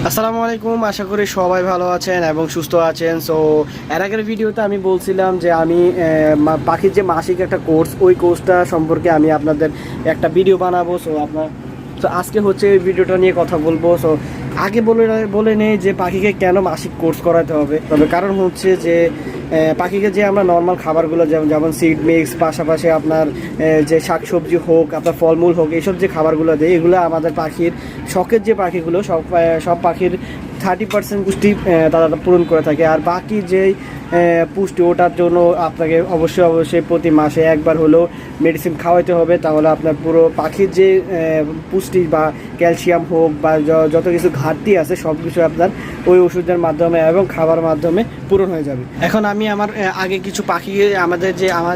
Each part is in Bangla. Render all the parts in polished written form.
আসসালামু আলাইকুম, আশা করি সবাই ভালো আছেন এবং সুস্থ আছেন। সো এর আগের ভিডিওতে আমি বলছিলাম যে আমি পাখির যে মাসিক একটা কোর্স, ওই কোর্সটা সম্পর্কে আমি আপনাদের একটা ভিডিও বানাবো। তো আজকে হচ্ছে এই ভিডিওটা নিয়ে কথা বলবো। সো আগে বলে নেই যে পাখিকে কেন মাসিক কোর্স করাতে হবে। তবে কারণ হচ্ছে যে পাখিকে যে আমরা নর্মাল খাবারগুলো যেমন সিড মিক্স, পাশাপাশি আপনার যে শাকসবজি হোক, আপনার ফলমূল হোক, এইসব যে খাবারগুলো দেয়, এগুলো আমাদের পাখির শখের যে পাখিগুলো সব পাখির 30% পুষ্টি তারা পূরণ করে থাকে। আর বাকি যেই পুষ্টি, ওটার জন্য আপনাকে অবশ্যই প্রতি মাসে একবার হলেও মেডিসিন খাওয়াইতে হবে। তাহলে আপনার পুরো পাখির যে পুষ্টি বা ক্যালসিয়াম হোক বা যত কিছু ঘাটতি আছে, সব কিছু আপনার ওই ওষুধের মাধ্যমে এবং খাবার মাধ্যমে পূরণ হয়ে যাবে। এখন আমি আমার আগে কিছু পাখি, আমার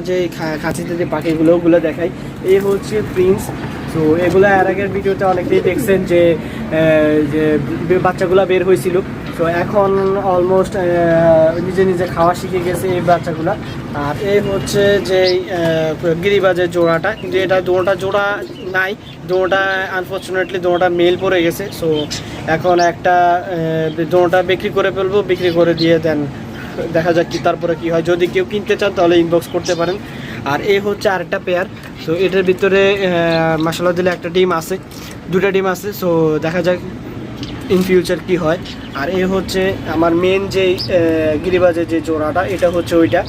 যে খাঁচিতে যে পাখিগুলো দেখাই। এই হচ্ছে প্রিন্স। তো এগুলো এর আগের ভিডিওতে অনেকেই দেখছেন যে বাচ্চাগুলো বের হয়েছিল। তো এখন অলমোস্ট নিজে খাওয়া শিখে গেছে এই বাচ্চাগুলো। আর এই হচ্ছে যে গিরিবাজের জোড়াটা, কিন্তু এটা জোড়া নাই, দোনোটা আনফর্চুনেটলি দোনোটা মেল পড়ে গেছে। সো এখন একটা দোনোটা বিক্রি করে ফেলবো, বিক্রি করে দিয়ে দেন দেখা যাক কি তারপরে কি হয়। যদি কেউ কিনতে চান তাহলে ইনবক্স করতে পারেন। আর এই হচ্ছে আরেকটা পেয়ার। সো এটার ভিতরে মাশাআল্লাহ দিলে একটা ডিম আছে, দুটা ডিম আছে। সো দেখা যাক ইন ফিউচার কি হয়। আর এই হচ্ছে আমার মেন যেই গিরিবাজের যে জোড়াটা, এটা হচ্ছে ওইটা।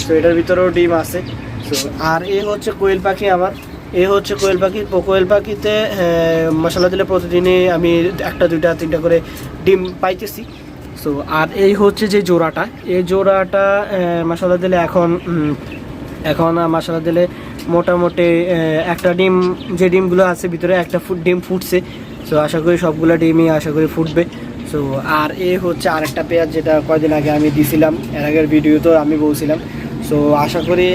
তো এটার ভিতরেও ডিম আছে। সো আর এই হচ্ছে কোয়েল পাখি আমার। এই হচ্ছে কোয়েল পাখি। কোয়েল পাখিতে মাশাআল্লাহ দিলে প্রতিদিনই আমি একটা দুইটা তিনটা করে ডিম পাইতেছি। সো আর এই হচ্ছে যে জোড়াটা, এই জোড়াটা মাশাআল্লাহ দিলে এখন মাশাআল্লাহ দিলে মোটামুটি একটা ডিম, যে ডিমগুলো আছে ভিতরে একটা ডিম ফুটছে। সো আশা করি সবগুলো ডিমই আশা করি ফুটবে। সো আর এ হচ্ছে আরেকটা পেঁয়াজ, যেটা কয়দিন আগে আমি দিছিলাম, এর আগের ভিডিওতে আমি বলছিলাম। সো আশা করি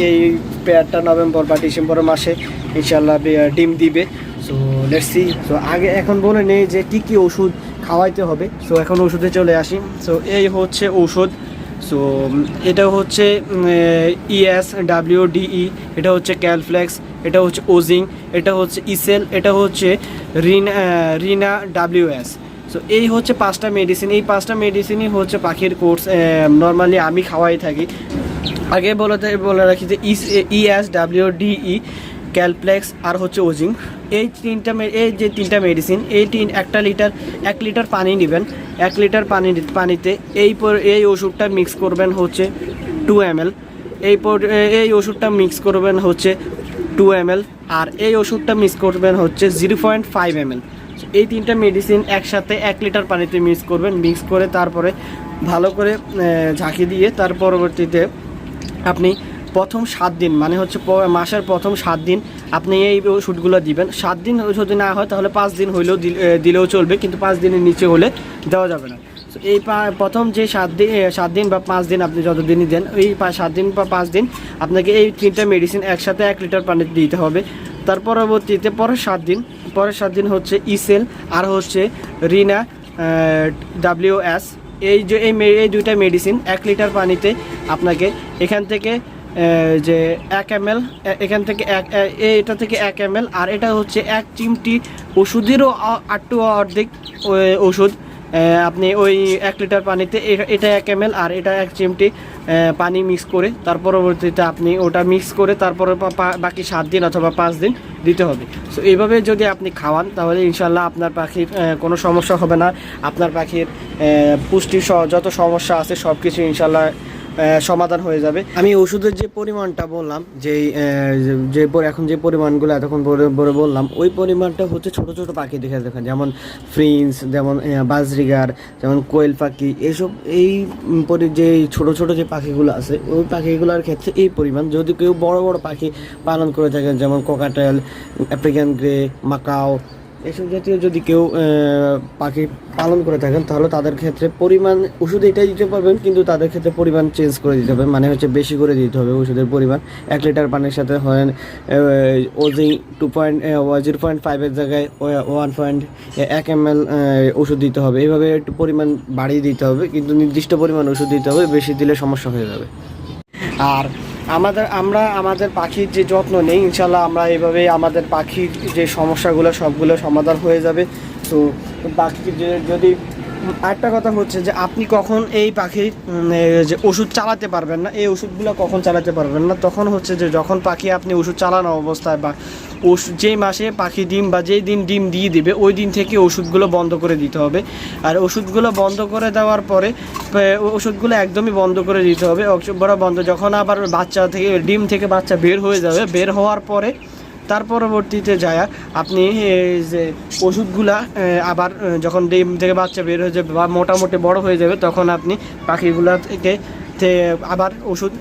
এই পেয়ারটা নভেম্বর বা ডিসেম্বর মাসে ইনশাল্লাহ ডিম দিবে। So let's see. তো এখন বলে নেই যে কী ওষুধ খাওয়াইতে হবে। সো এখন ওষুধে চলে আসি। সো এই হচ্ছে ঔষধ। সো এটা হচ্ছে ESWDE, এটা হচ্ছে ক্যালফ্লেক্স, এটা হচ্ছে ওজিং, এটা হচ্ছে ইসেল, এটা হচ্ছে রিনা WS। সো এই হচ্ছে 5টা মেডিসিন। এই 5টা মেডিসিনই হচ্ছে পাখির কোর্স নর্মালি আমি খাওয়াই থাকি। আগে বলে রাখি যে ESWDE, ক্যালপ্লেক্স আর হচ্ছে ওজিং, এই যে তিনটা মেডিসিন, এক লিটার পানি নেবেন। 1 লিটার পানিতে এই ওষুধটা মিক্স করবেন হচ্ছে 2 ml। এই ওষুধটা মিক্স করবেন হচ্ছে 2 ml। আর এই ওষুধটা মিক্স করবেন হচ্ছে 0.5 ml। এই তিনটা মেডিসিন একসাথে 1 লিটার পানিতে মিক্স করবেন। মিক্স করে তারপরে ভালো করে ঝাঁকি দিয়ে তার পরবর্তীতে আপনি প্রথম 7 দিন, মানে হচ্ছে মাসের প্রথম 7 দিন আপনি এই ওষুধগুলো দিবেন। 7 দিন যদি না হয় তাহলে 5 দিন হইলেও দিলেও চলবে, কিন্তু 5 দিনের নিচে হলে দেওয়া যাবে না। তো এই প্রথম যে 7 দিন বা 5 দিন আপনি যতদিনই দেন, এই 7 দিন বা 5 দিন আপনাকে এই তিনটা মেডিসিন একসাথে 1 লিটার পানিতে দিতে হবে। তার পরবর্তীতে পরের 7 দিন হচ্ছে ইসেল আর হচ্ছে রিনা WS। এই দুইটা মেডিসিন 1 লিটার পানিতে আপনাকে এখান থেকে যে 1 ml, এখান থেকে এটা থেকে 1 ml, আর এটা হচ্ছে 1 চিমটি ওষুধেরও একটু অর্ধেক ওষুধ আপনি ওই 1 লিটার পানিতে, এটা 1 ml আর এটা 1 চিমটি পানি মিক্স করে তার পরবর্তীতে আপনি ওটা মিক্স করে তারপরে বাকি 7 দিন অথবা 5 দিন দিতে হবে। সো এইভাবে যদি আপনি খাওয়ান তাহলে ইনশাল্লাহ আপনার পাখির কোনো সমস্যা হবে না। আপনার পাখির পুষ্টির যত সমস্যা আছে সব কিছু ইনশাল্লাহ সমাধান হয়ে যাবে। আমি ওষুধের যে পরিমাণটা বললাম, এখন যে পরিমাণগুলো এতক্ষণ বলে বললাম, ওই পরিমাণটা হচ্ছে ছোট ছোট পাখি দেখেন, যেমন ফ্রিন্স, যেমন বাজরিগার, যেমন কোয়েল পাখি, যে ছোট ছোট যে পাখিগুলো আছে ওই পাখিগুলোর ক্ষেত্রে এই পরিমাণ। যদি কেউ বড় বড় পাখি পালন করে থাকেন, যেমন ককাটেল, আফ্রিকান গ্রে, মাকাও, এসব জাতীয় যদি কেউ পাখি পালন করে থাকেন তাহলে তাদের ক্ষেত্রে পরিমাণ ওষুধ এটাই দিতে পারবেন, কিন্তু তাদের ক্ষেত্রে পরিমাণ চেঞ্জ করে দিতে হবে, মানে হচ্ছে বেশি করে দিতে হবে ওষুধের পরিমাণ। 1 লিটার পানির সাথে হয় ওজিং 0.5 জায়গায় 1 ml ওষুধ দিতে হবে। এইভাবে একটু পরিমাণ বাড়িয়ে দিতে হবে, কিন্তু নির্দিষ্ট পরিমাণ ওষুধ দিতে হবে, বেশি দিলে সমস্যা হয়ে যাবে। আর আমরা আমাদের পাখির যে যত্ন নেই, ইনশাল্লাহ আমরা এইভাবে আমাদের পাখির যে সমস্যাগুলো সবগুলো সমাধান হয়ে যাবে। তো পাখি যদি আরেকটা কথা হচ্ছে যে আপনি কখন এই পাখির যে ওষুধ চালাতে পারবেন না, এই ওষুধগুলো কখন চালাতে পারবেন না, তখন হচ্ছে যে যখন পাখি আপনি ওষুধ চালানো অবস্থায় বা যেই মাসে পাখি ডিম বা যেই দিন ডিম দিয়ে দিবে ওই দিন থেকে ওষুধগুলো বন্ধ করে দিতে হবে। আর ওষুধগুলো বন্ধ করে দেওয়ার পরে ওষুধগুলো একদমই বন্ধ করে দিতে হবে, বড় বন্ধ। যখন আবার বাচ্চা থেকে ডিম থেকে বাচ্চা বের হয়ে যাবে, বের হওয়ার পরে তার পরবর্তীতে যায় আপনি যে ওষুধগুলা আবার যখন ডিম থেকে বাচ্চা বের হয়ে যাবে বা মোটামুটি বড় হয়ে যাবে, তখন আপনি পাখিগুলা থেকে আবার ওষুধ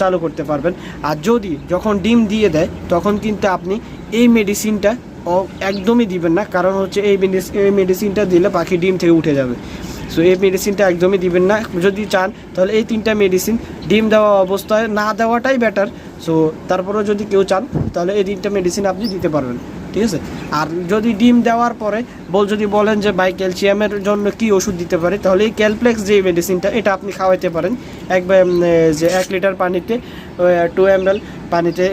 চালু করতে পারবেন। আর যদি যখন ডিম দিয়ে দেয় তখন কিন্তু আপনি এই মেডিসিনটা একদমই দিবেন না, কারণ হচ্ছে এই মেডিসিনটা দিলে পাখি ডিম থেকে উঠে যাবে। সো এই মেডিসিনটা একদমই দিবেন না। যদি চান তাহলে এই 3টা মেডিসিন ডিম দেওয়া অবস্থায় না দেওয়াটাই বেটার। সো তারপরেও যদি কেউ চান তাহলে এই 3টা মেডিসিন আপনি দিতে পারবেন, ঠিক আছে। আর যদি ডিম দেওয়ার পরে যদি বলেন যে ভাই ক্যালসিয়ামের জন্য কি ওষুধ দিতে পারে, তাহলে এই ক্যালপ্লেক্স যে মেডিসিনটা এটা আপনি খাওয়াইতে পারেন। যে 1 লিটার পানিতে 2 ml পানিতে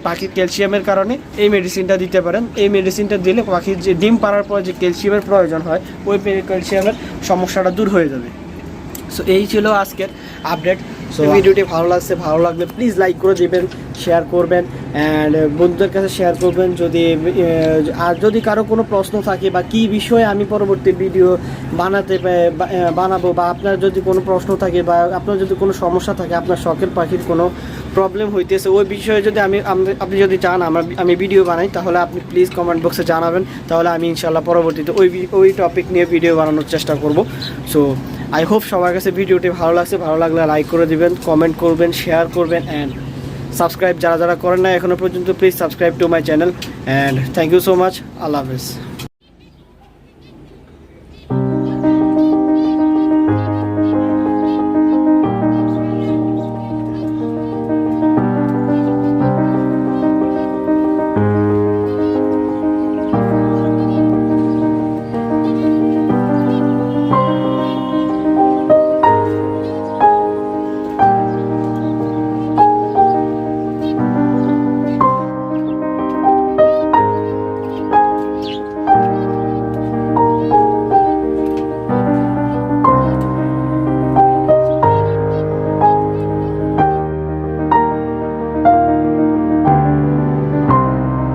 পাখির ক্যালসিয়ামের কারণে এই মেডিসিনটা দিতে পারেন। এই মেডিসিনটা দিলে পাখির যে ডিম পাড়ার পর যে ক্যালসিয়ামের প্রয়োজন হয় ওই ক্যালসিয়ামের সমস্যাটা দূর হয়ে যাবে। সো এই ছিল আজকের আপডেট। সো ভিডিওটি ভালো লাগলে প্লিজ লাইক করে দেবেন, শেয়ার করবেন অ্যান্ড বন্ধুদের কাছে শেয়ার করবেন। যদি কারো কোনো প্রশ্ন থাকে বা কী বিষয়ে আমি পরবর্তী ভিডিও বানাবো বা আপনার যদি কোনো প্রশ্ন থাকে বা আপনার যদি কোনো সমস্যা থাকে, আপনার শখের পাখির কোনো প্রবলেম হইতেছে, ওই বিষয়ে যদি আপনি যদি চান আমি ভিডিও বানাই, তাহলে আপনি প্লিজ কমেন্ট বক্সে জানাবেন। তাহলে আমি ইনশাল্লাহ পরবর্তীতে ওই টপিক নিয়ে ভিডিও বানানোর চেষ্টা করব। সো আই হোপ সবার কাছে ভিডিওটি ভালো লাগলে লাইক করে দিবেন, কমেন্ট করবেন, শেয়ার করবেন অ্যান্ড সাবস্ক্রাইব যারা করেন না এখনও পর্যন্ত, please subscribe to my channel and thank you so much. আল্লাহ হাফেজ।